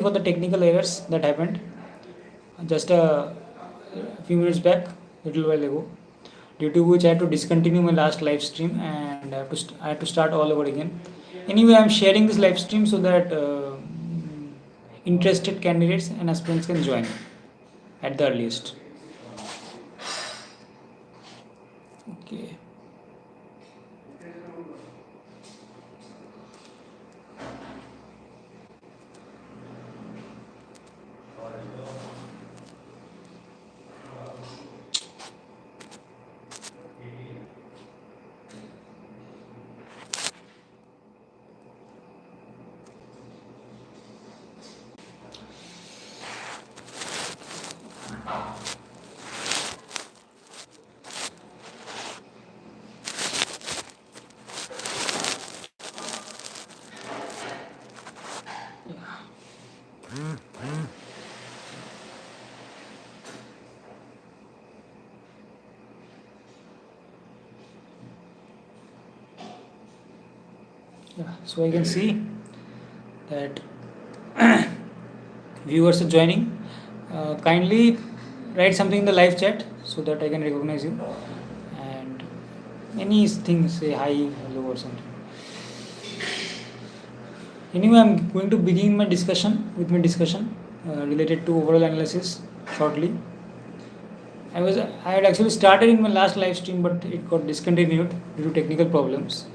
for the technical errors that happened just a few minutes back, little while ago, due to which I had to discontinue my last live stream and I had to start all over again. Anyway, I'm sharing this live stream so that interested candidates and aspirants can join at the earliest. Okay. Yeah, so I can see that viewers are joining. Kindly write something in the live chat so that I can recognize you, and anything, say hi, hello, or something. Anyway, I'm going to begin my discussion related to overall analysis shortly. I had actually started in my last live stream, but it got discontinued due to technical problems.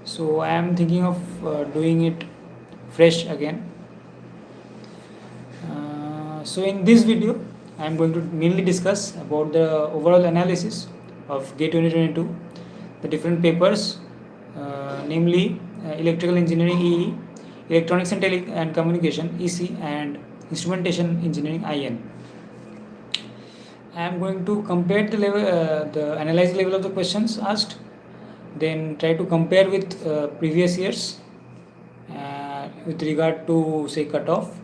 So I am thinking of doing it fresh again. So in this video, I am going to mainly discuss about the overall analysis of GATE 2022, the different papers, namely Electrical Engineering EE, Electronics and Communication EC, and Instrumentation Engineering IN. I am going to compare the level, the analyze level of the questions asked, then try to compare with previous years with regard to, say, cutoff,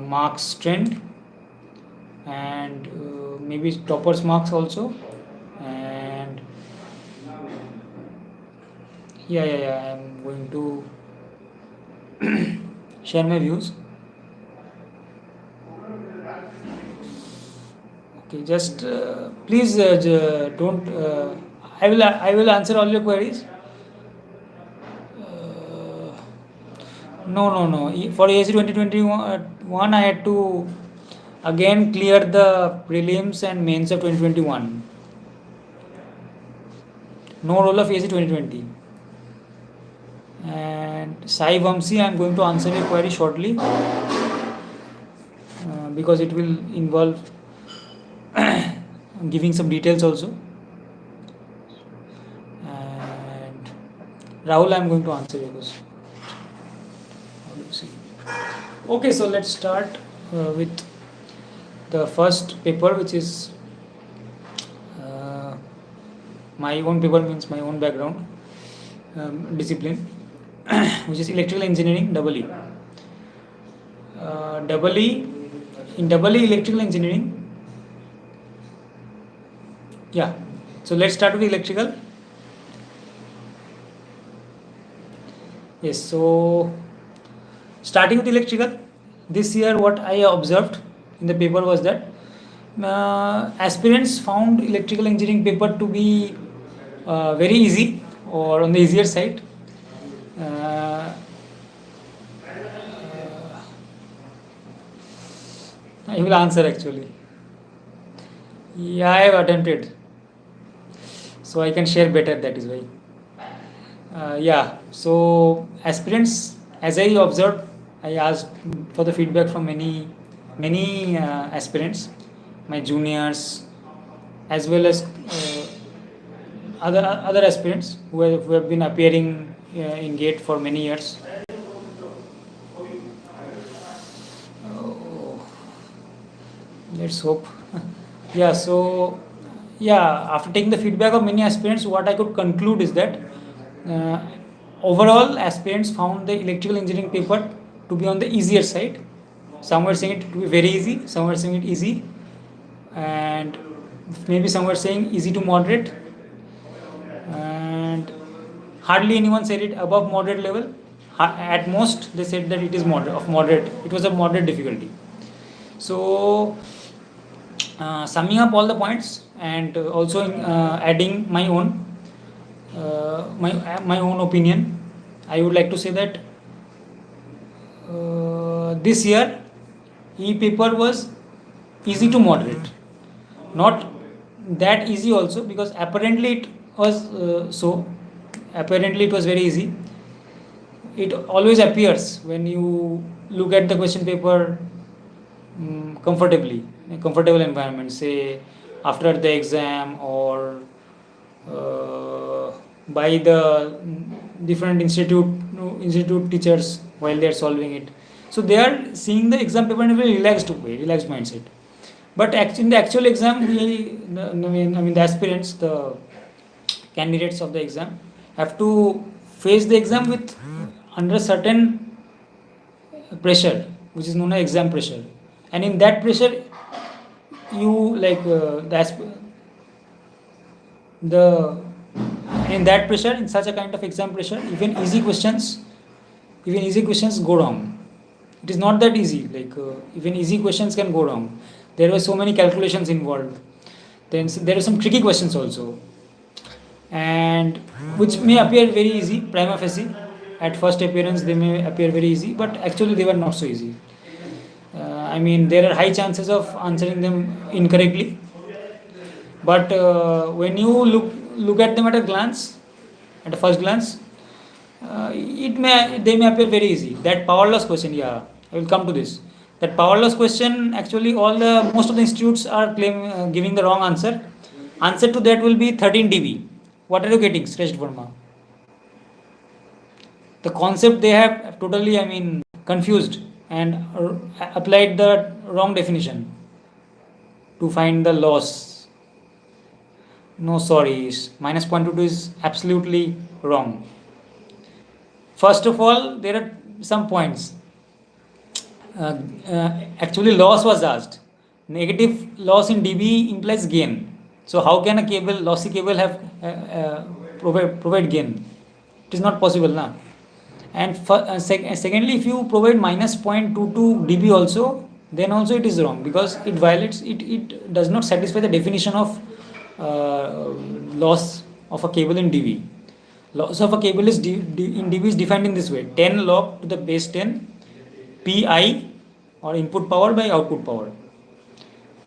marks trend, and maybe toppers marks also, and I am going to share my views. Okay, just please don't. I will answer all your queries. No. For AC 2021, I had to again clear the prelims and mains of 2021. No role of AC 2020. And Sai Vamsi, I am going to answer your query shortly because it will involve giving some details also. And Rahul, I am going to answer your question. Okay, so let's start with the first paper, which is my own paper, means my own background discipline, which is electrical engineering double E. In double E electrical engineering. Yeah, so let's start with electrical. Yes, so starting with electrical, this year what I observed in the paper was that aspirants found electrical engineering paper to be very easy or on the easier side. I will answer actually. Yeah, I have attempted, so I can share better, that is why. So aspirants, as I observed, I asked for the feedback from many aspirants, my juniors, as well as other aspirants who have been appearing in GATE for many years. Let's hope. After taking the feedback of many aspirants, what I could conclude is that overall aspirants found the electrical engineering paper to be on the easier side. Some were saying it to be very easy, some were saying it easy, and maybe some were saying easy to moderate, and hardly anyone said it above moderate level, at most they said that it is moderate. It was a moderate difficulty. So summing up all the points and also adding my own my own opinion, I would like to say that this year e-paper was easy to moderate, not that easy also, because apparently it was apparently it was very easy. It always appears when you look at the question paper comfortably, in a comfortable environment, say after the exam or by the different institute teachers while they are solving it. So they are seeing the exam paper in a very relaxed way, relaxed mindset. But in the actual exam, the aspirants, the candidates of the exam, have to face the exam with under certain pressure, which is known as exam pressure. And in that pressure, you like in that pressure, in such a kind of exam pressure, even easy questions go wrong. It is not that easy. Like even easy questions can go wrong. There were so many calculations involved. Then there are some tricky questions also, and which may appear very easy prima facie. At first appearance, they may appear very easy, but actually they were not so easy. There are high chances of answering them incorrectly. But when you look at them at a first glance, they may appear very easy. That power loss question, I will come to this. That power loss question, actually, most of the institutes are giving the wrong answer. Answer to that will be 13 dB. What are you getting, Shrestha Verma? The concept they have totally, confused and applied the wrong definition to find the loss. No, sorry, minus 0.22 is absolutely wrong. First of all, there are some points. Actually, loss was asked. Negative loss in dB implies gain. So how can a lossy cable have provide gain? It is not possible, na. And secondly, if you provide minus 0.22 dB also, then also it is wrong, because it violates it does not satisfy the definition of loss of a cable in dB. Loss of a cable is in dB is defined in this way: 10 log to the base 10 pi, or input power by output power.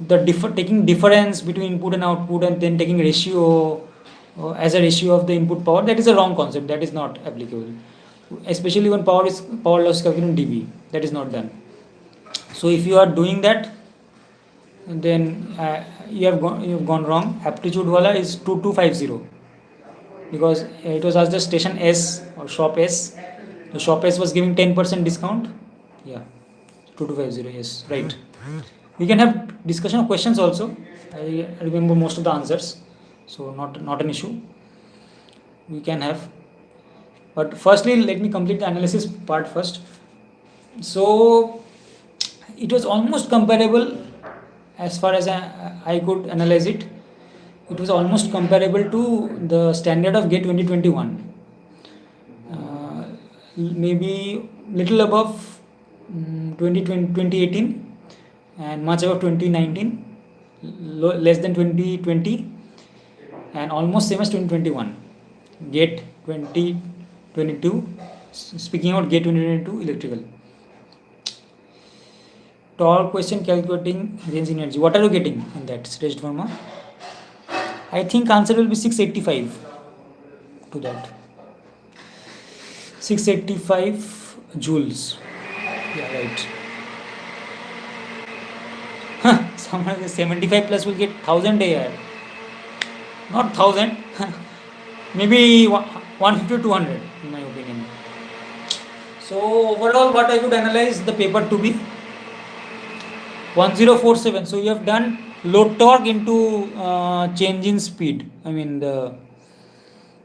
Taking difference between input and output and then taking ratio as a ratio of the input power, that is a wrong concept. That is not applicable, especially when power loss calculated in dB. That is not done. So if you are doing that, then you have gone wrong. Aptitude wala is 2250, because it was asked the station S or shop S. The shop S was giving 10% discount. 2250, yes, right. We can have discussion of questions also. I remember most of the answers, so not an issue. We can have. But firstly, let me complete the analysis part first. So it was almost comparable as far as I could analyze it. It was almost comparable to the standard of GATE 2021. Maybe little above 2018 and much above 2019, less than 2020, and almost same as 2021. GATE 2022, speaking about GATE 2022 electrical. Torque question calculating range energy. What are you getting in that, Shrestha Verma? I think answer will be 685 to that. 685 joules. Yeah, right. Someone 75 plus will get 1000 a. Not 1000. Maybe 150 to 200 in my opinion. So overall, what I could analyze the paper to be 1047. So you have done load torque into change in speed. The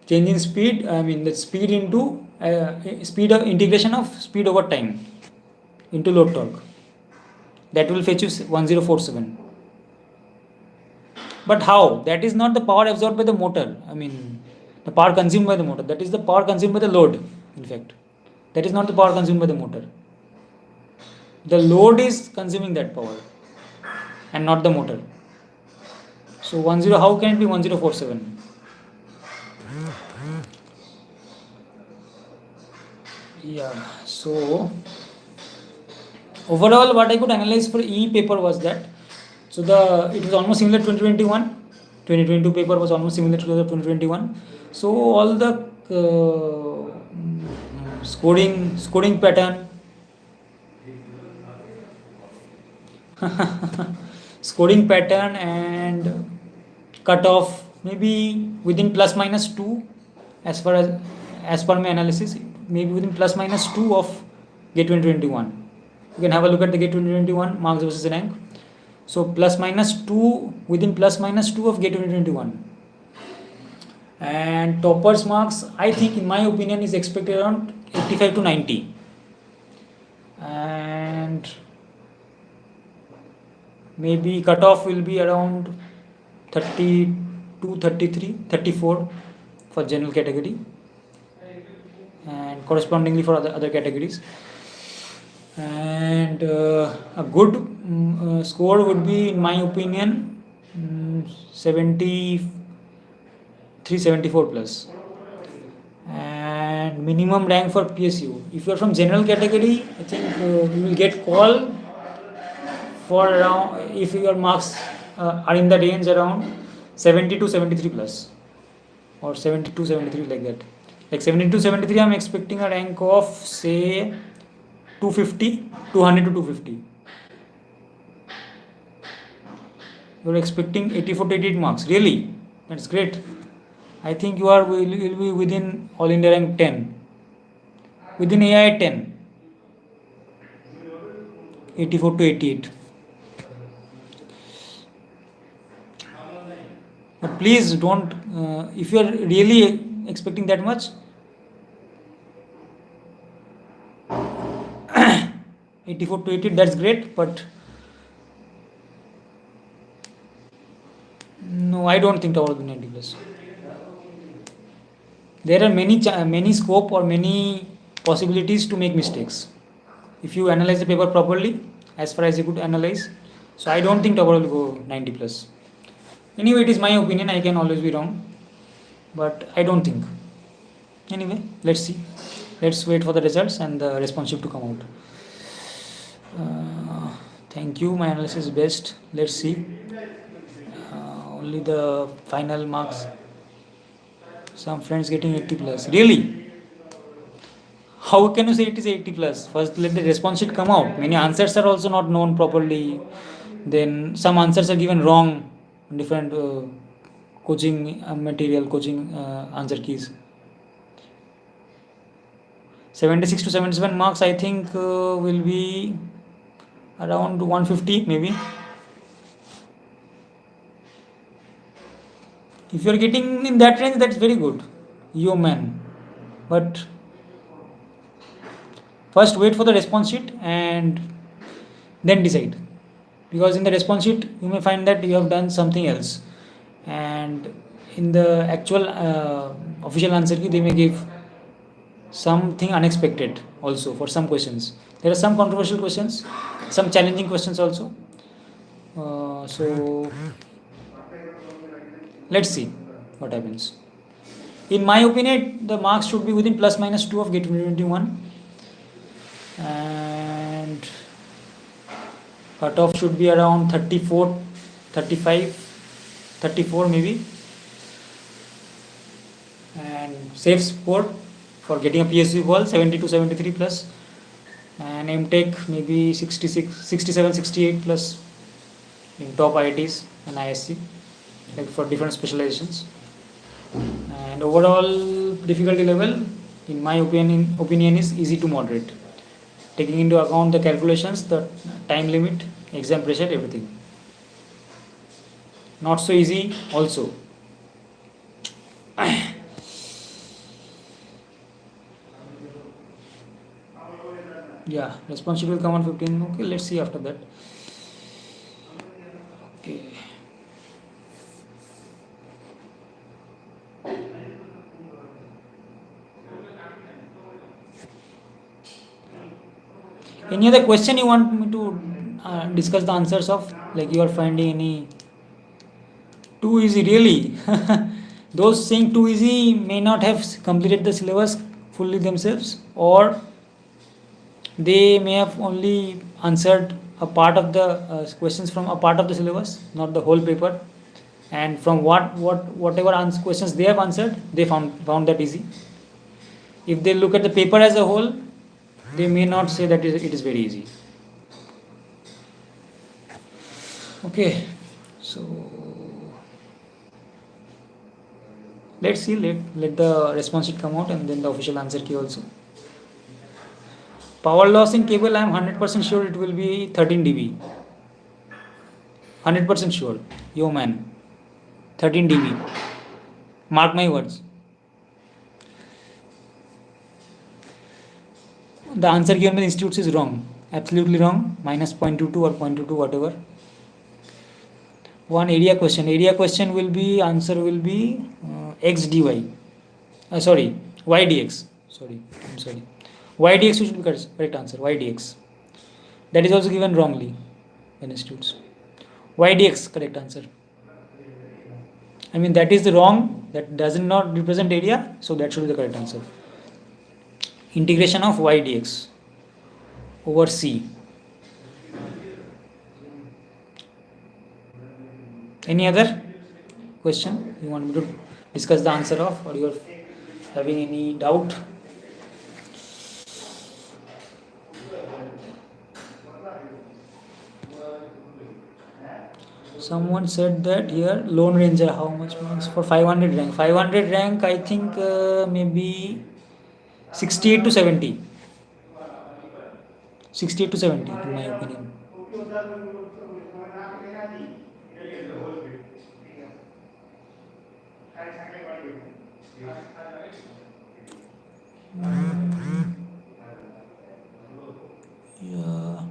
change in speed. The speed into speed of integration of speed over time into load torque. That will fetch you 1047. But how? That is not the power absorbed by the motor. The power consumed by the motor. That is the power consumed by the load, in fact. That is not the power consumed by the motor. The load is consuming that power and not the motor. So 10, how can it be 1047? Yeah, so overall what I could analyze for E paper was that, so it was almost similar to 2021. 2022 paper was almost similar to the 2021. So all the scoring pattern scoring pattern and cutoff maybe within plus minus 2, as far as per my analysis, maybe within plus minus 2 of GATE 2021. You can have a look at the GATE 2021 marks versus rank. So plus minus 2, within plus minus 2 of GATE 2021. And toppers marks, I think in my opinion, is expected around 85 to 90. And maybe cutoff will be around 32, 33, 34 for general category, and correspondingly for other categories. And a good score would be, in my opinion, 73, 74 plus. And minimum rank for PSU, if you are from general category, I think you will get call for around, if your marks are in the range around 70 to 73 plus, or 72, 73, like that. Like 72, 73, I'm expecting a rank of say 250, 200 to 250. You're expecting 84 to 88 marks. Really? That's great. I think you will be within All India rank 10. Within AI 10. 84 to 88. But please don't, if you are really expecting that much, 84 to 88, that's great, but no, I don't think tower will be 90 plus. There are many scope or many possibilities to make mistakes if you analyze the paper properly, as far as you could analyze. So I don't think tower will go 90 plus. Anyway, it is my opinion, I can always be wrong, but I don't think. Anyway, let's see. Let's wait for the results and the response sheet to come out. Thank you, my analysis is best. Let's see. Only the final marks. Some friends getting 80 plus. Really? How can you say it is 80 plus? First, let the response sheet come out. Many answers are also not known properly. Then some answers are given wrong. Different coaching material, coaching answer keys. 76 to 77 marks, I think will be around 150 maybe. If you are getting in that range, that's very good. Yo man. But first wait for the response sheet and then decide. Because in the response sheet, you may find that you have done something else. And in the actual official answer key, they may give something unexpected also for some questions. There are some controversial questions, some challenging questions also. So let's see what happens. In my opinion, the marks should be within plus minus 2 of GATE 2021, and cutoff should be around 34, 35, 34 maybe, and safe score for getting a PSU ball 70 to 73 plus, and MTech maybe 66, 67, 68 plus in top IITs and ISC, like for different specializations. And overall difficulty level, in my opinion is easy to moderate, taking into account the calculations, the time limit, exam pressure, everything. Not so easy also. Yeah, response sheet will come on 15. Okay, let's see after that. Okay. Any other question you want me to discuss the answers of, like you are finding any too easy? Really? Those saying too easy may not have completed the syllabus fully themselves, or they may have only answered a part of the questions from a part of the syllabus, not the whole paper, and from whatever questions they have answered, they found that easy. If they look at the paper as a whole, they may not say that it is very easy. Okay, so let's see, let the response sheet come out and then the official answer key also. Power loss in cable, I am 100% sure it will be 13 dB. 100% sure. Yo man, 13 dB. Mark my words. The answer given by the institutes is wrong. Absolutely wrong. Minus 0.22 or 0.22 whatever. One area question. Area question will be, answer will be x dy. Sorry, y dx. Sorry, I'm sorry. Y dx should be correct answer. Y dx. That is also given wrongly by institutes. Y dx correct answer. I mean that is the wrong. That does not represent area, so that should be the correct answer. Integration of y dx over c. Any other question you want me to discuss the answer of, or you are having any doubt? Someone said that here Lone Ranger, how much marks for 500 rank? 500 rank, I think maybe 68 to 70. 68 to 70 in my opinion. Yeah.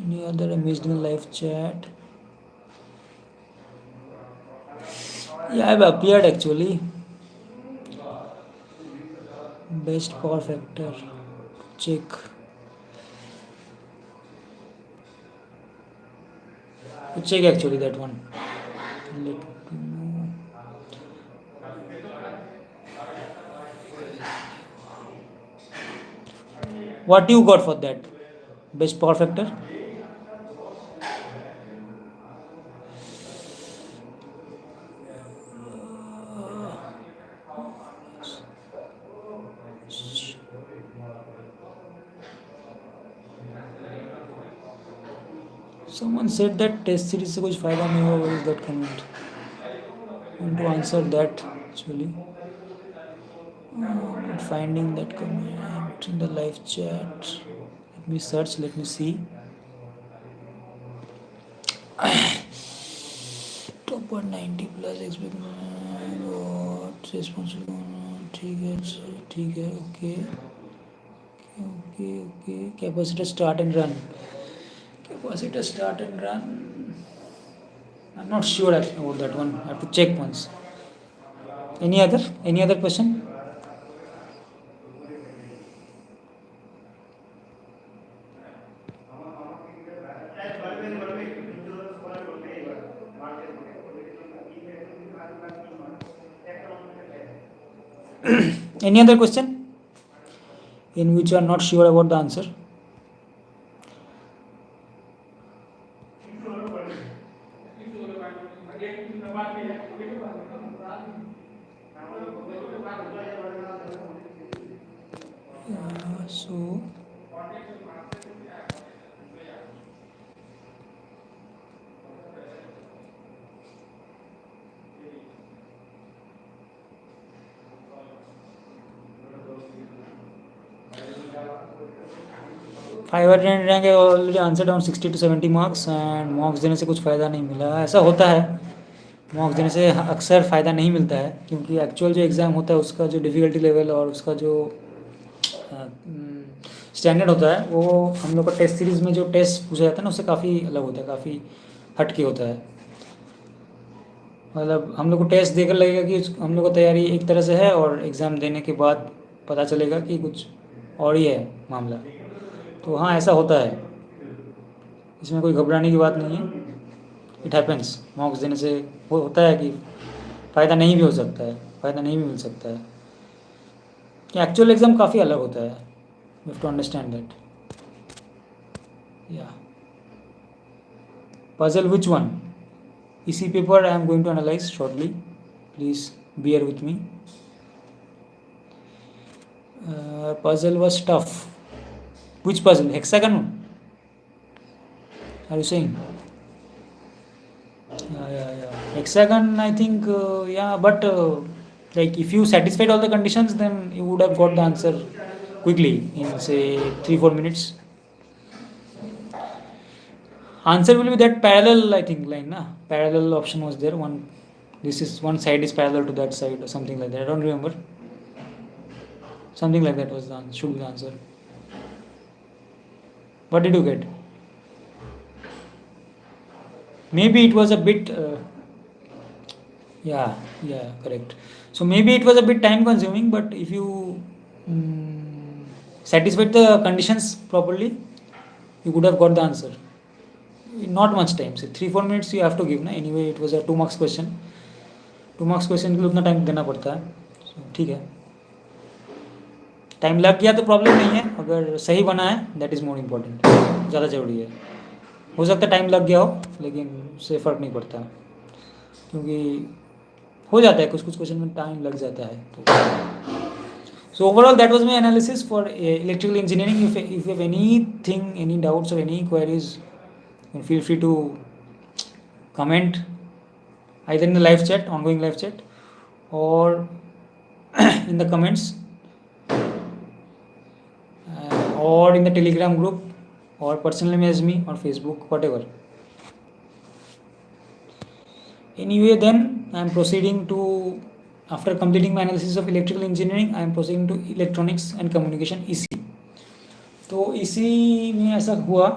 Any other I missed in the live chat? Yeah, I've appeared actually. Best power factor. Check. Check actually that one. Let me know. What you got for that? Best power factor? Someone said that test series से कुछ फायदा नहीं हुआ. What is that comment? I want to answer that actually. Not finding that comment in the live chat. Let me search. Let me see. Top 190 plus expect what responsible. ठीक है. Okay. Capacitor start and run. Capacitor start and run. I'm not sure about that one. I have to check once. Any other question? Any other question in which you are not sure about the answer? So five rank already answer down 60 to 70 marks and मॉक्स देने से कुछ फ़ायदा नहीं मिला. ऐसा होता है, मॉक्स देने से अक्सर फ़ायदा नहीं मिलता है, क्योंकि एक्चुअल जो एग्ज़ाम होता है उसका जो डिफ़िकल्टी लेवल और उसका जो स्टैंडर्ड होता है वो हम लोग का टेस्ट सीरीज़ में जो टेस्ट पूछा जाता है ना उससे काफ़ी अलग होता है, काफ़ी हट के होता है. मतलब हम लोग को टेस्ट देकर लगेगा कि हम लोग को तैयारी एक तरह से है और एग्ज़ाम देने के बाद पता चलेगा कि कुछ और ही है मामला। तो हाँ, ऐसा होता है, इसमें कोई घबराने की बात नहीं है। इट हैपन्स, मॉक्स देने से वो होता है कि फ़ायदा नहीं भी हो सकता है, फ़ायदा नहीं भी मिल सकता है, कि एक्चुअल एग्ज़ाम काफ़ी अलग होता है। You have to understand that. या puzzle, which one? EC paper I am going to analyze shortly, please bear with me. Puzzle was tough. Which puzzle? Hexagon one? Are you saying? Yeah. Hexagon, I think, yeah, but like if you satisfied all the conditions, then you would have got the answer quickly in say 3-4 minutes. Answer will be that parallel, I think, line, na? Parallel option was there. This is one side is parallel to that side or something like that. I don't remember. Something like that was the answer, should be the answer. What did you get? Maybe it was a bit. Yeah, correct. So maybe it was a bit time consuming, but if you satisfied the conditions properly, you could have got the answer. Not much time, say 3-4 minutes you have to give ना. Anyway it was a 2 marks question. 2 marks question के लिए उतना time देना पड़ता है, ठीक है। Time लग गया तो प्रॉब्लम नहीं है, अगर सही बना है दैट इज़ मोर इम्पोर्टेंट, ज़्यादा ज़रूरी है। हो सकता है टाइम लग गया हो, लेकिन उससे फ़र्क नहीं पड़ता, क्योंकि हो जाता है कुछ क्वेश्चन में टाइम लग जाता है। तो so overall that was my analysis for electrical engineering. If you have anything, any doubts or any queries, feel free to comment either in the live chat, ongoing live chat, or in the comments, or in the Telegram group, or personally message me on Facebook, whatever. Anyway, then I am proceeding to, after completing my analysis of electrical engineering, I am proceeding to electronics and communication, EC. तो EC में ऐसा हुआ,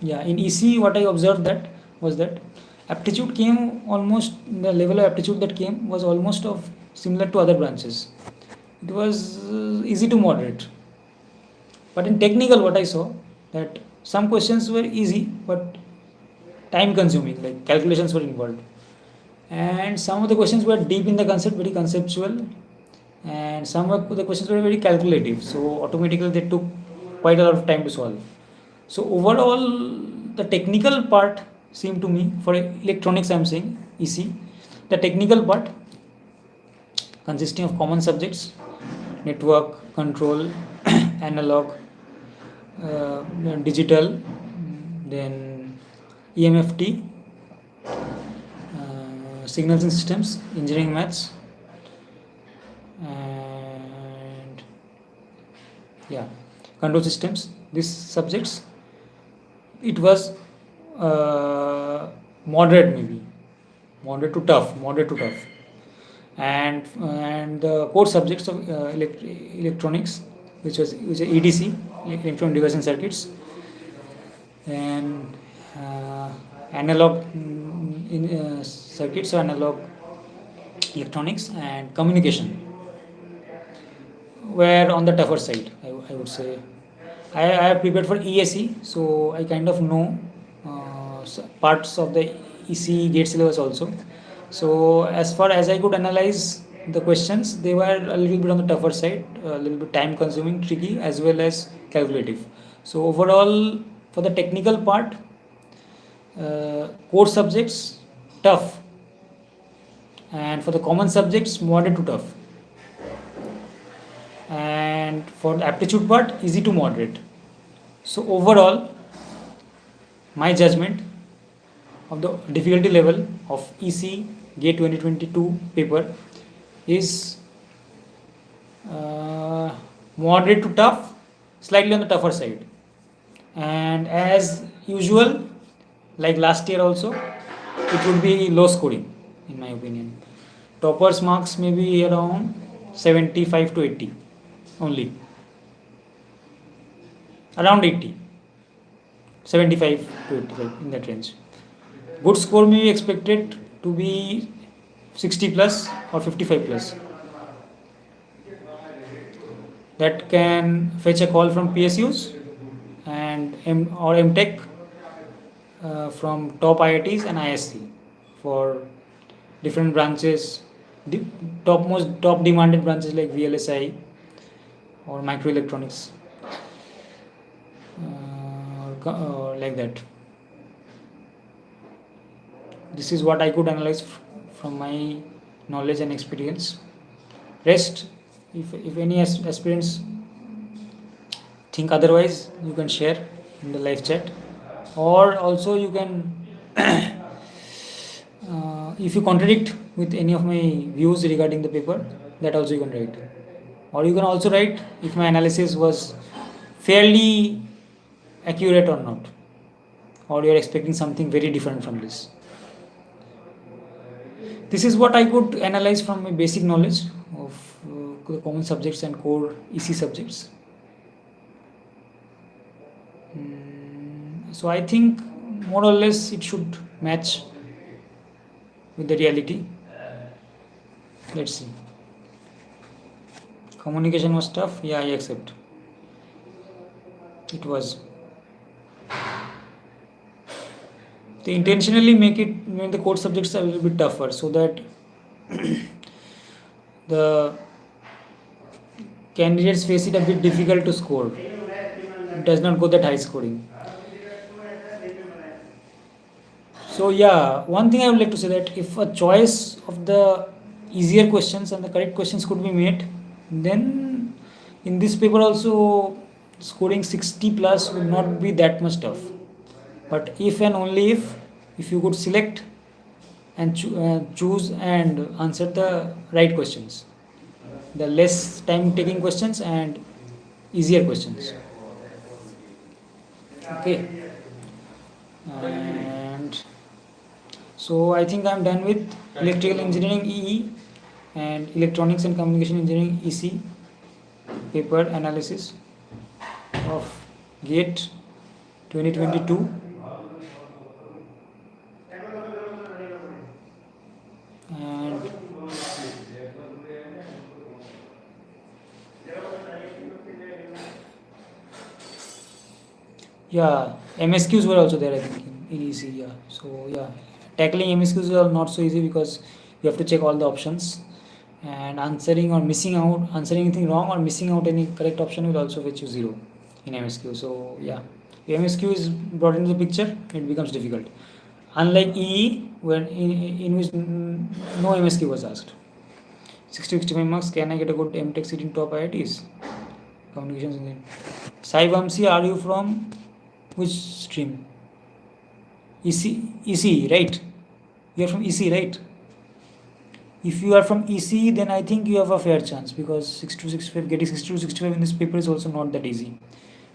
yeah, in EC what I observed that was that aptitude came almost, the level of aptitude that came was almost of similar to other branches. It was easy to moderate. But in technical what I saw, that some questions were easy but time consuming, like calculations were involved, and some of the questions were deep in the concept, very conceptual, and some of the questions were very calculative, so automatically they took quite a lot of time to solve. So overall the technical part seemed to me, for electronics I am saying EC, the technical part consisting of common subjects, network, control, analog, digital, then EMFT, signals and systems, engineering maths, and control systems, these subjects, it was moderate, maybe moderate to tough, and the core subjects of electronics, which is EDC, electronic device and circuits, and analog circuits or analog electronics, and communication were on the tougher side, I would say. I have prepared for ESE, so I kind of know parts of the EC gate syllabus also. So as far as I could analyze the questions, they were a little bit on the tougher side, a little bit time consuming, tricky, as well as calculative. So overall, for the technical part, core subjects tough, and for the common subjects moderate to tough, and for the aptitude part easy to moderate. So overall, my judgment of the difficulty level of EC GATE 2022 paper is moderate to tough, slightly on the tougher side, and as usual, like last year also, it would be low scoring in my opinion. Toppers marks may be around 75 to 80 only, around 80. 75 to 85 in that range. Good score may be expected to be 60 plus or 55 plus. That can fetch a call from PSUs and or MTech from top IITs and ISC for different branches, top demanded branches like VLSI or microelectronics, or like that. This is what I could analyze from my knowledge and experience. Rest, if any aspirants think otherwise, you can share in the live chat, or also you can if you contradict with any of my views regarding the paper, that also you can write, or you can also write if my analysis was fairly accurate or not, or you are expecting something very different from this. This is what I could analyze from my basic knowledge of the common subjects and core EC subjects. So I think more or less it should match with the reality. Let's see. Communication was tough. Yeah, I accept. It was. They intentionally make the core subjects a little bit tougher so that the candidates face it a bit difficult to score. It does not go that high scoring. So yeah, one thing I would like to say that if a choice of the easier questions and the correct questions could be made, then in this paper also scoring 60 plus would not be that much tough. But if and only if you could select and choose and answer the right questions, the less time taking questions and easier questions. Okay. And so I think I'm done with electrical engineering EE and electronics and communication engineering EC paper analysis of GATE 2022. And yeah, MSQs were also there I think in EC. Yeah, so yeah, tackling MSQs are not so easy because you have to check all the options, and answering anything wrong or missing out any correct option will also fetch you 0 in MSQ. So yeah, if MSQ is brought into the picture, it becomes difficult. Unlike EE, where in which no MSQ was asked. 60-65 marks. Can I get a good MTech seat in top IITs? Communications engineering. Sai Vamsi, are you from which stream? EC, right? You are from EC, right? If you are from EC, then I think you have a fair chance, because getting 60 to 65 in this paper is also not that easy.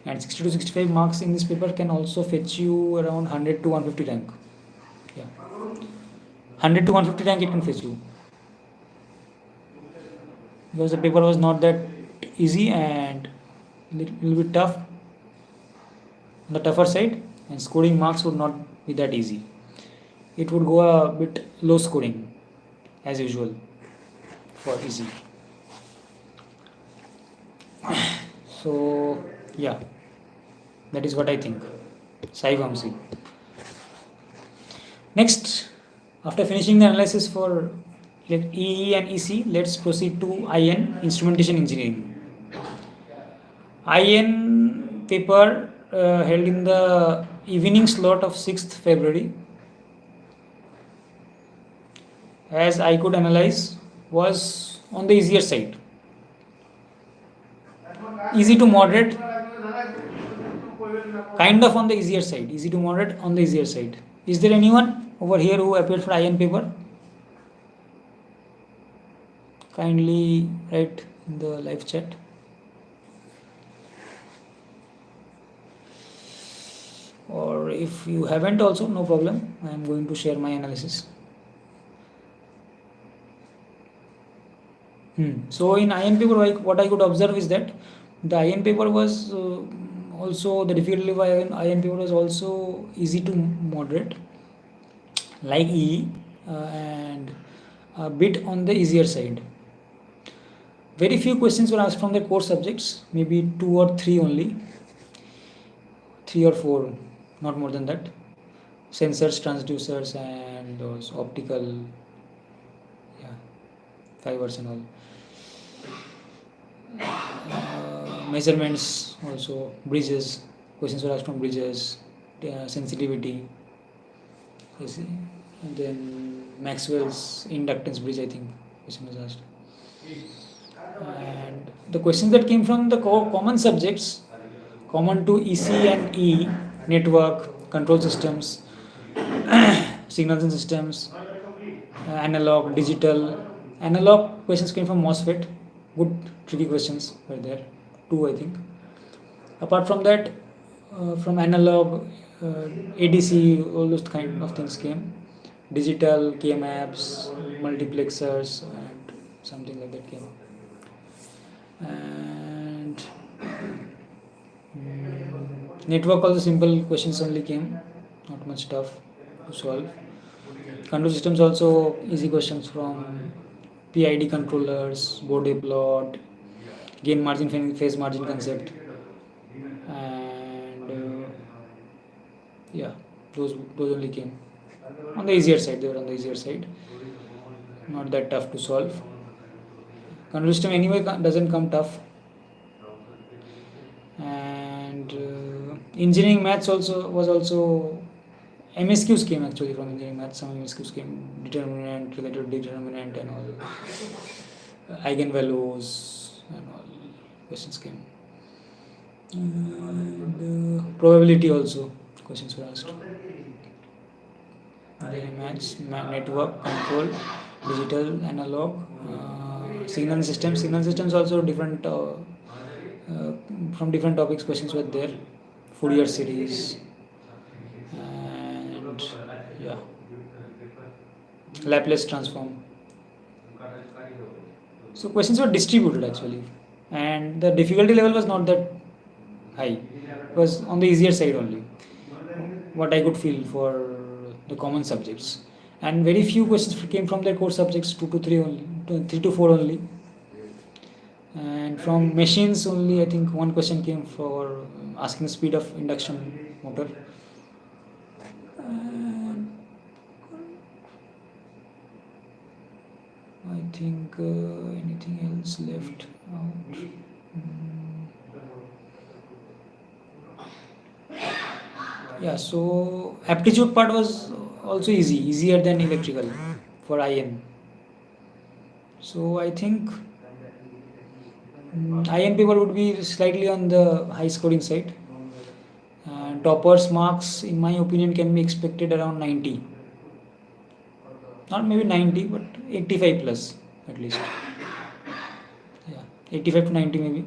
And 60 to 65 marks in this paper can also fetch you around 100 to 150 rank. Yeah, 100 to 150 rank it can fetch you, because the paper was not that easy and little bit tough, on the tougher side, and scoring marks would not be that easy. It would go a bit low scoring as usual for easy. So yeah, that is what I think. Sai Vamsi. Next, after finishing the analysis for EE and EC, let's proceed to IN, Instrumentation Engineering. IN paper held in the evening slot of 6th February, as I could analyze, was on the easier side. Easy to moderate, kind of on the easier side. Easy to moderate, on the easier side. Is there anyone over here who appeared for IN paper? Kindly write in the live chat. Or if you haven't also, no problem. I am going to share my analysis. So in IN paper, what I could observe is that the IN paper was also the difficulty of IN paper was also easy to moderate, like EE, and a bit on the easier side. Very few questions were asked from the core subjects, maybe 2 or 3 only, 3 or 4, not more than that. Sensors, transducers, and those optical, 5 and all. Measurements also, bridges, questions were asked from bridges, sensitivity, you see. And then Maxwell's inductance bridge, I think, question was asked. And the questions that came from the common subjects, common to EC and E, network, control systems, signals and systems, analog, digital. Analog questions came from MOSFET. Good, tricky questions were there. 2, I think. Apart from that, from analog, ADC, all those kind of things came. Digital, K-maps, multiplexers, and something like that came. And network, also simple questions only came, not much tough to solve. Control systems also easy questions from PID controllers, Bode plot, gain margin, phase margin concept, and those only came on the easier side. They were on the easier side, not that tough to solve. Control system anyway doesn't come tough, and engineering maths was also MSQs came actually from engineering maths. Some MSQs came, determinant, related determinant, and all, eigenvalues, and all questions came. And probability also questions were asked. Engineering maths, network, control, digital, analog, signal systems. Signal systems also different from different topics. Questions were there. Fourier series. Laplace transform. So questions were distributed actually, and the difficulty level was not that high. It was on the easier side only, what I could feel for the common subjects. And very few questions came from their core subjects, 2 to 3 only, 3 to 4 only. And from machines only, I think 1 question came for asking the speed of induction motor. I think anything else left out? So aptitude part was also easier than electrical for IN. So I think IN paper would be slightly on the high scoring side. Toppers marks, in my opinion, can be expected around 90. Not maybe 90, but 85 plus at least. 85 to 90 maybe.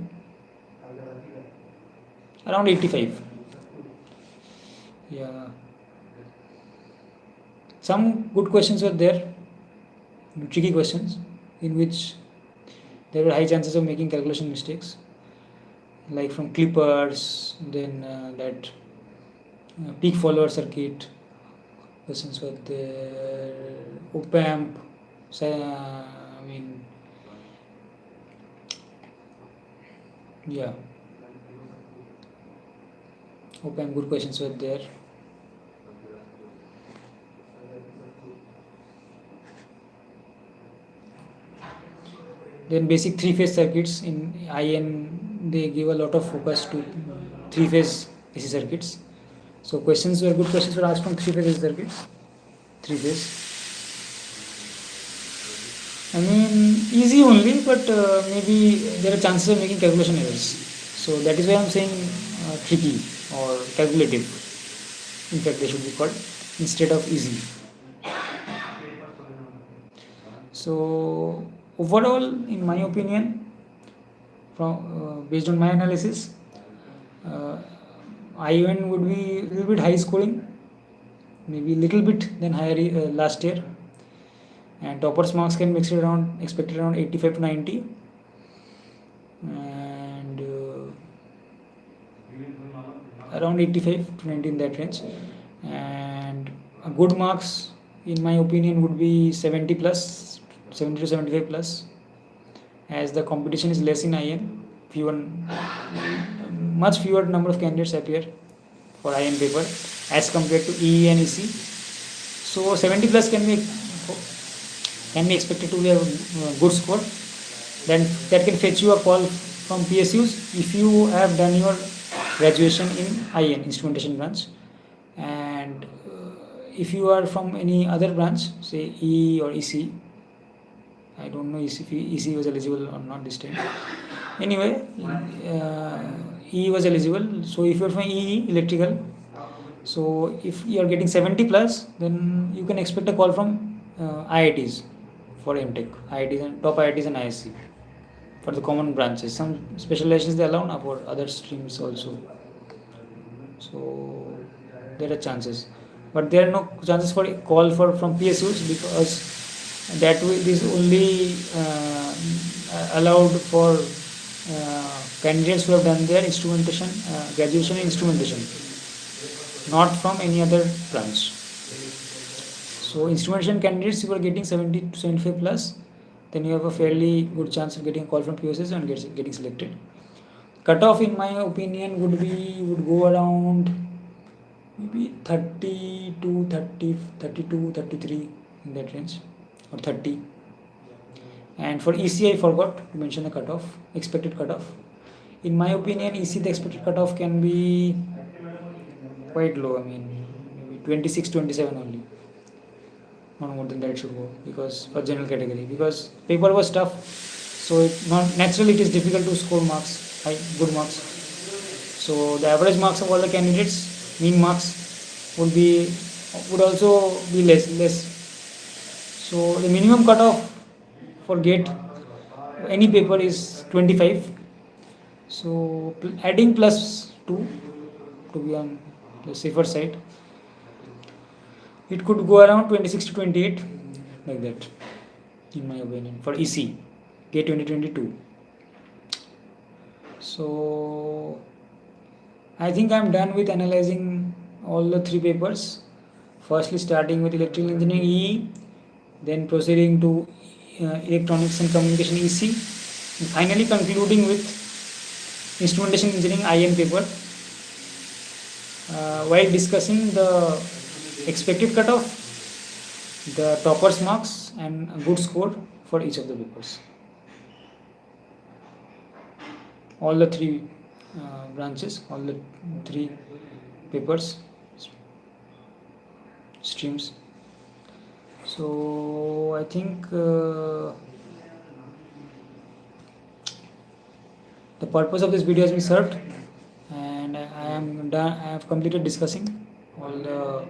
Around 85. Some good questions were there, tricky questions, in which there were high chances of making calculation mistakes, like from clippers, then that peak follower circuit questions were there, op-amp, op-amp, good questions were there. Then basic 3-phase circuits in IN, they give a lot of focus to 3-phase AC circuits. So good questions were asked from 3-phase AC circuits. 3-phase. Easy only, but maybe there are chances of making calculation errors. So that is why I am saying tricky or calculative. In fact, they should be called instead of easy. So overall, in my opinion, based on my analysis, IN would be a little bit high scoring, maybe a little bit than higher last year, and toppers marks can be expected around 85 to 90, and around 85 to 90 in that range, and good marks in my opinion would be 70 plus, 70 to 75 plus, as the competition is less in IN. Much fewer number of candidates appear for IN paper as compared to EE and EC. So 70 plus can be expected to be a good score. Then that can fetch you a call from PSUs if you have done your graduation in IN, instrumentation branch, and if you are from any other branch, say EE or EC. I don't know if EC was eligible or not this time. Anyway, EE was eligible. So if you're from EE, electrical, so if you are getting 70 plus, then you can expect a call from IITs for MTech, IITs and top IITs and ISC for the common branches. Some specializations they allow for other streams also. So there are chances, but there are no chances for call from PSUs, because that is only allowed for candidates who have done their instrumentation graduation in instrumentation, not from any other branch. So instrumentation candidates, if you are getting 70 to 75 plus, then you have a fairly good chance of getting a call from PSUs and getting selected. Cutoff in my opinion would go around maybe 30 to 30, 32, 33 in that range, or 30. And for EC, I forgot to mention the cutoff, expected cutoff. In my opinion, EC, the expected cutoff can be quite low. I mean, maybe 26, 27 only. Not more than that it should go, because for general category, because paper was tough, so naturally it is difficult to score marks, good marks. So the average marks of all the candidates, mean marks, would also be less. So the minimum cutoff for GATE any paper is 25. So adding plus 2 to be on the safer side, it could go around 26 to 28, like that, in my opinion, for EC GATE 2022. So I think I'm done with analyzing all the 3 papers. Firstly, starting with electrical engineering EE, then proceeding to electronics and communication EC, and finally concluding with instrumentation engineering IN paper, while discussing the expected cutoff, the toppers marks, and a good score for each of the papers. All the 3 branches, all the 3 papers, streams. So I think the purpose of this video has been served, and I am done. I have completed discussing all the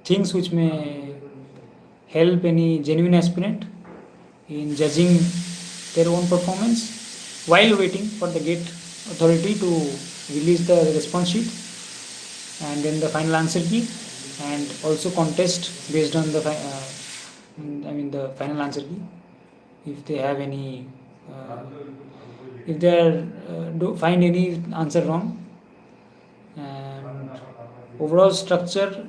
things which may help any genuine aspirant in judging their own performance while waiting for the GATE authority to release the response sheet and then the final answer key, and also contest based on the the final answer key if they have any if they find any answer wrong. And overall structure,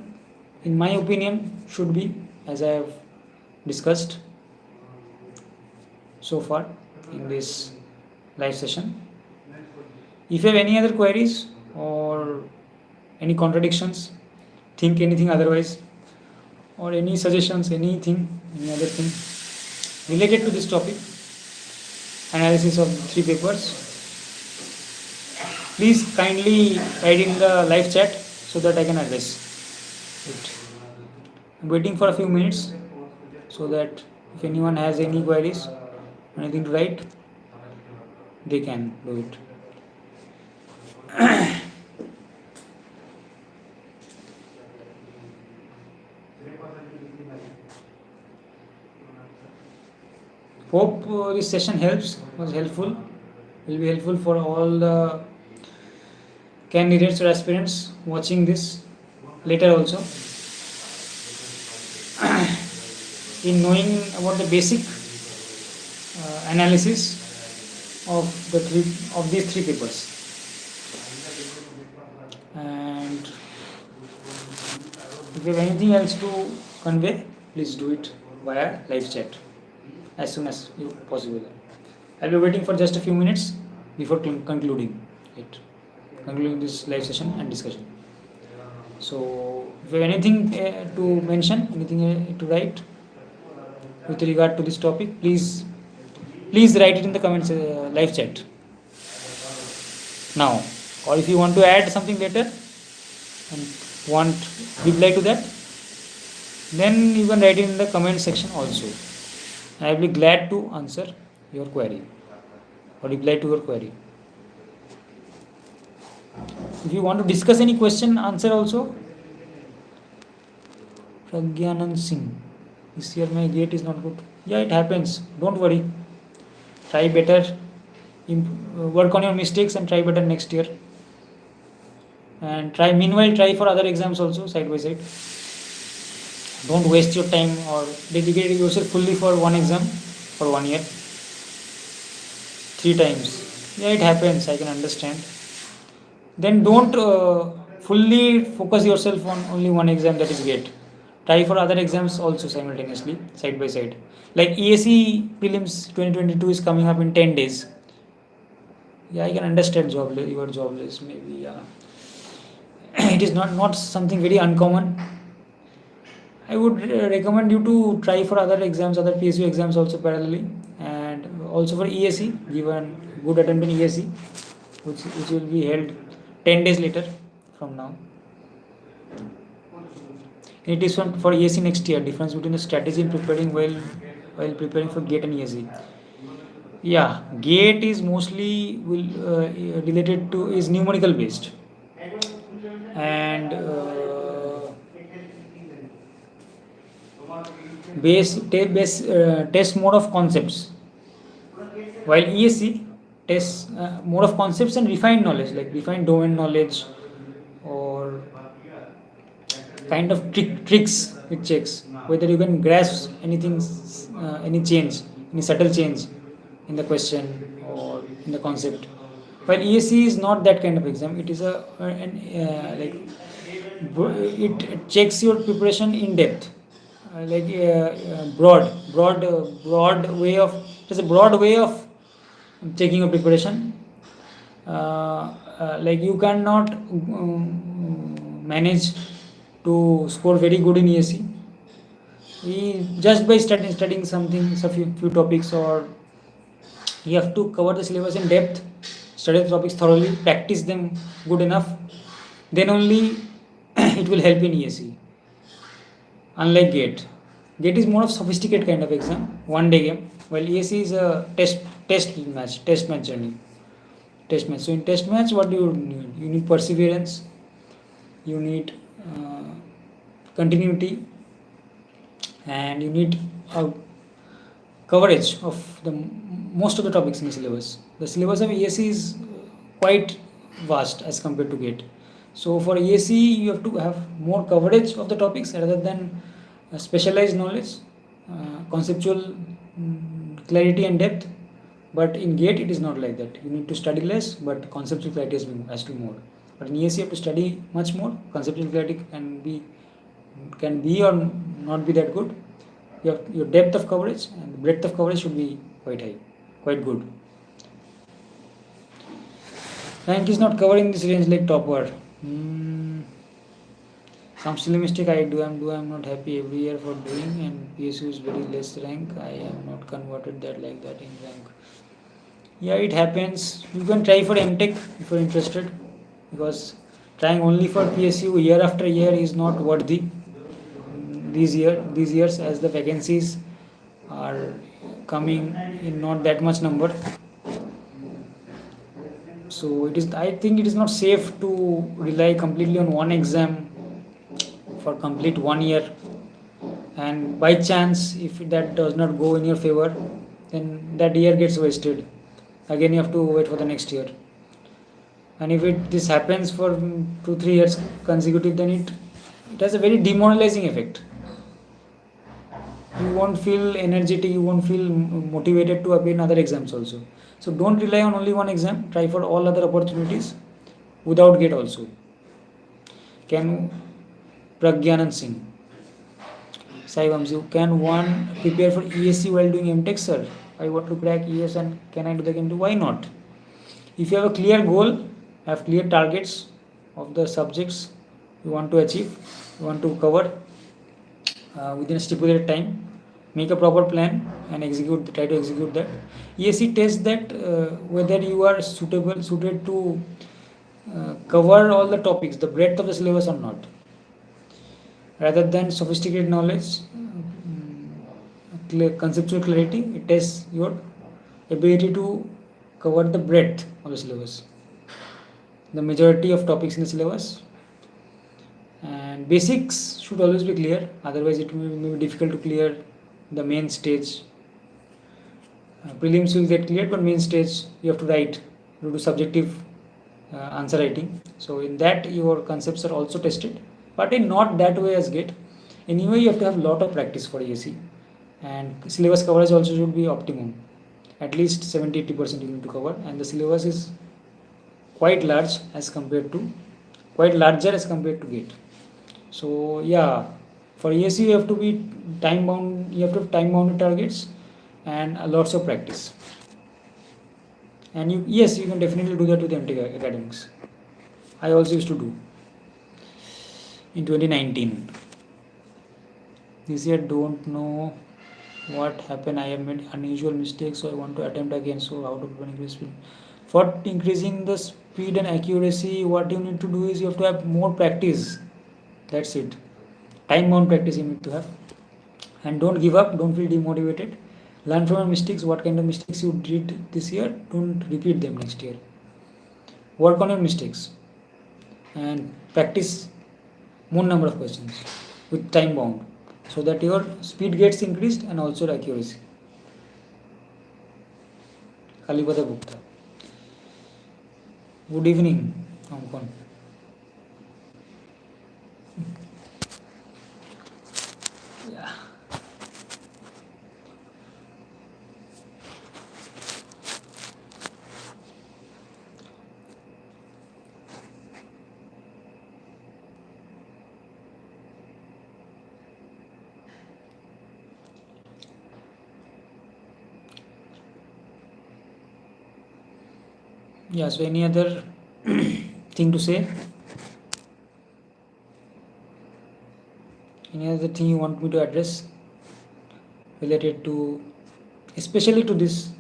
in my opinion, should be as I have discussed so far in this live session. If you have any other queries or any contradictions, think anything otherwise, or any suggestions, any other thing related to this topic, analysis of 3 papers, please kindly write in the live chat so that I can address it. I'm waiting for a few minutes so that if anyone has any queries, anything to write, they can do it. Hope this session was helpful, will be helpful for all the candidates or aspirants watching this later also, in knowing about the basic analysis of these 3 papers. If you have anything else to convey, please do it via live chat as soon as possible. I'll be waiting for just a few minutes before concluding this live session and discussion. So, if you have anything to mention, anything to write with regard to this topic, please write it in the comments live chat now. Or if you want to add something later and want reply to that, then you can write it in the comment section also. And I will be glad to answer your query or reply to your query. If you want to discuss any question, answer also. Pragyanand Singh, this year my gate is not good. Yeah, it happens. Don't worry. Try better. Work on your mistakes and try better next year. And meanwhile try for other exams also side by side. Don't waste your time or dedicate yourself fully for one exam for 1 year. 3 times. Yeah, it happens. I can understand. Then don't fully focus yourself on only one exam, that is GATE. Try for other exams also simultaneously, side by side. Like ESE prelims 2022 is coming up in 10 days. Yeah, I can understand you are jobless, maybe. Yeah. It is not something very uncommon. I would recommend you to try for other exams, other PSU exams also parallelly, and also for ESE, give a good attempt in ESE, which will be held 10 days later from now. It is for ESE next year. Difference between the strategy in preparing while preparing for GATE and ESE. Yeah, GATE is mostly related to is numerical based and test mode of concepts, while ESE tests mode of concepts and refined knowledge, like refined domain knowledge or kind of tricks. It checks whether you can grasp anything, any subtle change in the question or in the concept. While ESE is not that kind of exam. It is it checks your preparation in depth, broad way of. It is a broad way of checking your preparation. Like you cannot manage to score very good in ESE just by studying something, few topics, or you have to cover the syllabus in depth, study the topics thoroughly, practice them good enough, then only it will help in ESE. Unlike GATE is more of sophisticated kind of exam, one day game, while ESE is a test match journey. So in test match, what do you need? You need perseverance, you need continuity, and you need coverage of the most of the topics in the syllabus. The syllabus of ESE is quite vast as compared to GATE. So for ESE, you have to have more coverage of the topics rather than specialized knowledge, conceptual clarity and depth. But in GATE, it is not like that. You need to study less, but conceptual clarity has to be more. But in ESE, you have to study much more. Conceptual clarity can be or not be that good. Your depth of coverage and breadth of coverage should be quite high, quite good. Rank is not covering this range like topper. Some silly mistake I do. I'm not happy every year for doing, and PSU is very less rank. I am not converted that like that in rank. Yeah, it happens. You can try for MTech if you're interested, because trying only for PSU year after year is not worthy. These years, as the vacancies are coming in not that much number, so I think it is not safe to rely completely on one exam for complete 1 year, and by chance if that does not go in your favor, then that year gets wasted. Again you have to wait for the next year, and if this happens for 2-3 years consecutive, then it has a very demoralizing effect. You won't feel energetic, you won't feel motivated to appear in other exams also. So don't rely on only one exam, try for all other opportunities without GATE also. Pragyanand Singh. Sai Vamsi, can one prepare for ESC while doing MTech, sir? I want to crack ES and can I do the MTech? Why not? If you have a clear goal, have clear targets of the subjects you want to achieve, you want to cover within a stipulated time, make a proper plan and try to execute that. ESC tests that whether you are suited to cover all the topics, the breadth of the syllabus or not. Rather than sophisticated knowledge, conceptual clarity, it tests your ability to cover the breadth of the syllabus, the majority of topics in the syllabus, and basics should always be clear, otherwise it may be difficult to clear the main stage. Prelims will get cleared, but main stage you have to write, you do subjective answer writing, so in that your concepts are also tested, but in not that way as GATE. Anyway, you have to have a lot of practice for ESC, and syllabus coverage also should be optimum, at least 70-80% you need to cover, and the syllabus is quite larger as compared to GATE. So yeah, for ESC you have to be time bound, you have to have time bounded targets and lots of practice. And you can definitely do that with MTech academics. I also used to do in 2019. This year don't know what happened. I have made unusual mistakes, so I want to attempt again. So how to increase speed? For increasing the speed and accuracy, what you need to do is you have to have more practice. That's it. Time bound practice you need to have, and don't give up. Don't feel demotivated. Learn from your mistakes. What kind of mistakes you did this year, don't repeat them next year. Work on your mistakes and practice more number of questions with time bound, so that your speed gets increased and also the accuracy. Kalibada Gupta. Good evening, Ankon. Yeah. Yeah, so any other thing to say? Any other thing you want me to address related to, especially to this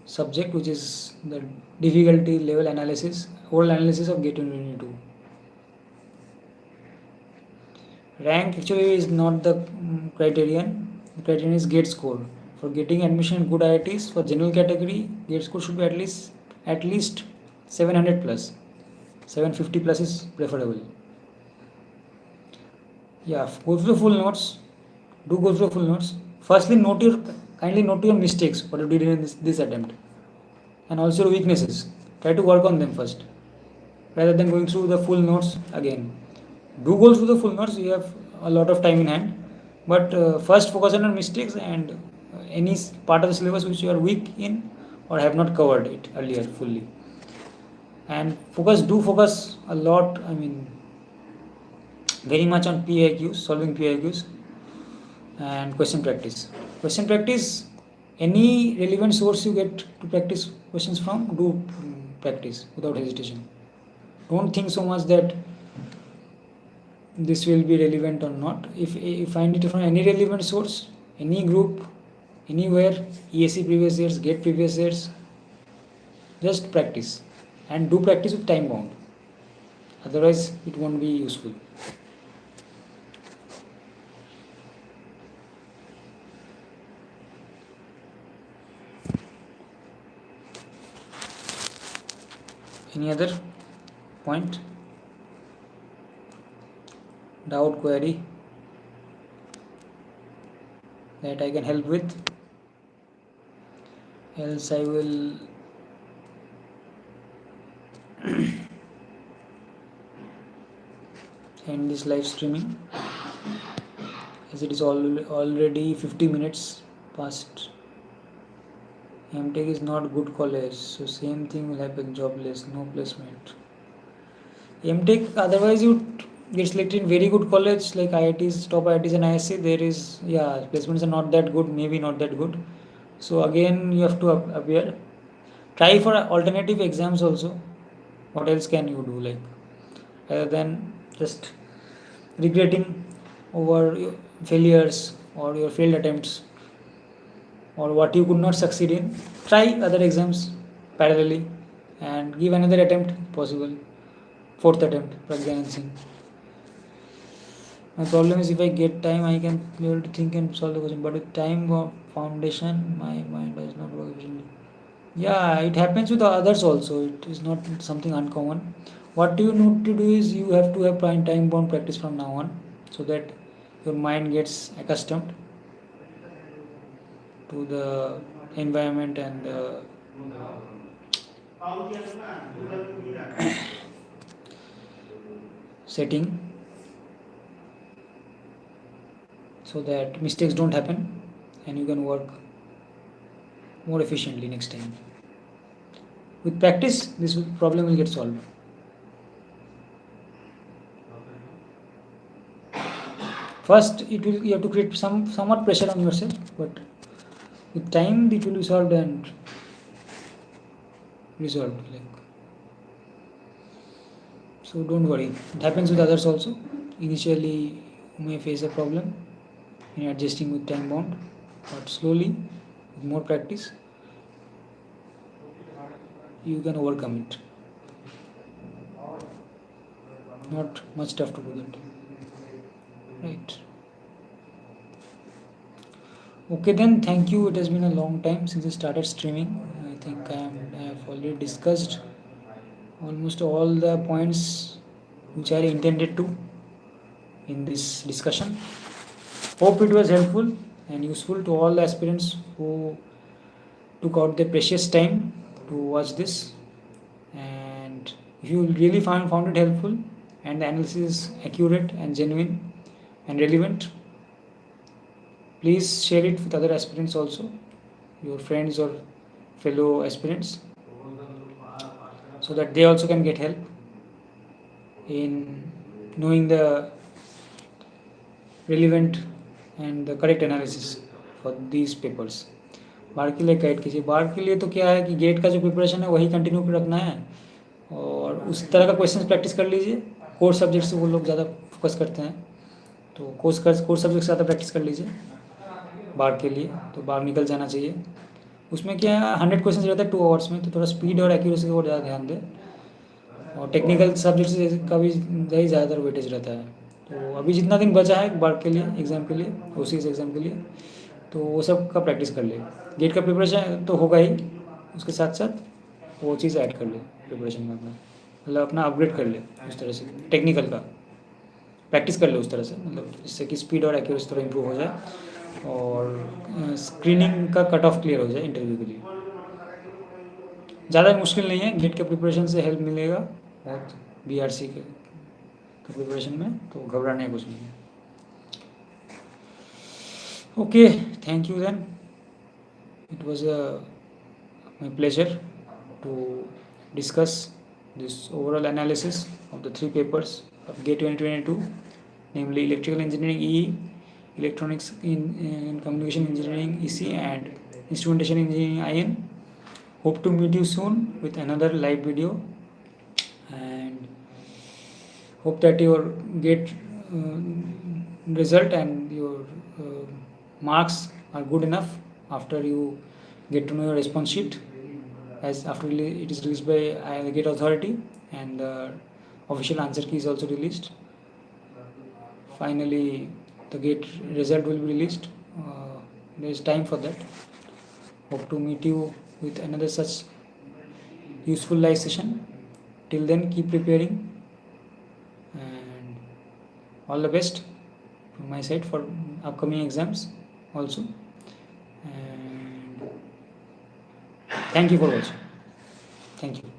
subject, which is the difficulty level analysis, whole analysis of GATE 2022. Rank actually is not the criterion. The criterion is GATE score. For getting admission in good IITs for general category, GATE score should be at least 700 plus. 750 plus is preferable. Yeah, go through the full notes. Do go through the full notes. Firstly, kindly note your mistakes, what you did in this attempt, and also your weaknesses. Try to work on them first, rather than going through the full notes again. Do go through the full notes. You have a lot of time in hand, but first focus on your mistakes and any part of the syllabus which you are weak in or have not covered it earlier fully. And do focus a lot, very much on PIQs, solving PIQs, and question practice. Question practice, any relevant source you get to practice questions from, do practice without hesitation. Don't think so much that this will be relevant or not. If you find it from any relevant source, any group, anywhere, ESC previous years, GATE previous years, just practice, and do practice with time bound, otherwise it won't be useful. Any other point, doubt, query that I can help with? Else I will end this live streaming, as it is already 50 minutes past. MTech is not good college, so same thing will happen, jobless, no placement. MTech, otherwise you get selected in very good college like IITs, top IITs and ISC, there is, yeah, placements are not that good, maybe not that good. So again you have to appear. Try for alternative exams also. What else can you do, like rather than just regretting over your failures or your failed attempts or what you could not succeed in? Try other exams parallelly and give another attempt if possible. Fourth attempt, Pragyan Singh. My problem is if I get time, I can be able to think and solve the question. But with time or foundation, my mind does not work efficiently. Yeah, it happens with others also. It is not something uncommon. What you need to do is you have to have time bound practice from now on, so that your mind gets accustomed to the environment and the setting, so that mistakes don't happen and you can work more efficiently next time. With practice, this problem will get solved. First, you have to create somewhat pressure on yourself, but with time it will be solved and resolved. So don't worry. It happens with others also. Initially, you may face a problem in adjusting with time bound, but slowly, with more practice, you can overcome it. Not much tough to do that. Right. Okay then, thank you. It has been a long time since I started streaming. I think I have already discussed almost all the points which I intended to in this discussion. Hope it was helpful and useful to all the aspirants who took out their precious time to watch this. And if you really found it helpful and the analysis accurate and genuine and relevant, please share it with other aspirants also, your friends or fellow aspirants, so that they also can get help in knowing the relevant and the correct analysis for these papers. बार के लिए guide कीजिए. बार के लिए तो क्या है कि gate का जो प्रिपरेशन है वही कंटिन्यू रखना है और उस तरह का क्वेश्चन प्रैक्टिस कर लीजिए. कोर सब्जेक्ट से वो लोग ज़्यादा फोकस करते हैं, तो कोर सब्जेक्ट से ज़्यादा प्रैक्टिस कर लीजिए बार के लिए. तो बार निकल जाना चाहिए. उसमें क्या है 100 क्वेश्चन रहता है 2 आवर्स में, तो थोड़ा स्पीड और एक्यूरेसी को ज़्यादा ध्यान दें. और टेक्निकल सब्जेक्ट का भी ज़्यादातर वेटेज रहता है. तो अभी जितना दिन बचा है बार के लिए एग्ज़ाम के लिए, OCS एग्ज़ाम के लिए, तो वो सब का प्रैक्टिस कर ले. गेट का प्रिपरेशन तो होगा ही, उसके साथ साथ वो चीज़ ऐड कर ले प्रिपरेशन में अपना, मतलब अपना अपग्रेड कर ले उस तरह से. टेक्निकल का प्रैक्टिस कर ले उस तरह से, मतलब जिससे कि स्पीड और एक्यूरेसी थोड़ा इंप्रूव हो जाए और स्क्रीनिंग का कट ऑफ क्लियर हो जाए इंटरव्यू के लिए. ज़्यादा मुश्किल नहीं है, गेट के प्रिपरेशन से हेल्प मिलेगा बहुत BRC के प्रिपरेशन में, तो घबराने का कुछ नहीं है. Okay, thank you then. It was my pleasure to discuss this overall analysis of the 3 papers of GATE 2022, namely Electrical Engineering EE, Electronics in Communication Engineering EC, and Instrumentation Engineering IN. Hope to meet you soon with another live video, and hope that your GATE result and your marks are good enough after you get to know your response sheet, as after it is released by the GATE authority, and the official answer key is also released. Finally, the GATE result will be released. There is time for that. Hope to meet you with another such useful live session. Till then, keep preparing, and all the best from my side for upcoming exams also. And thank you for watching. Thank you.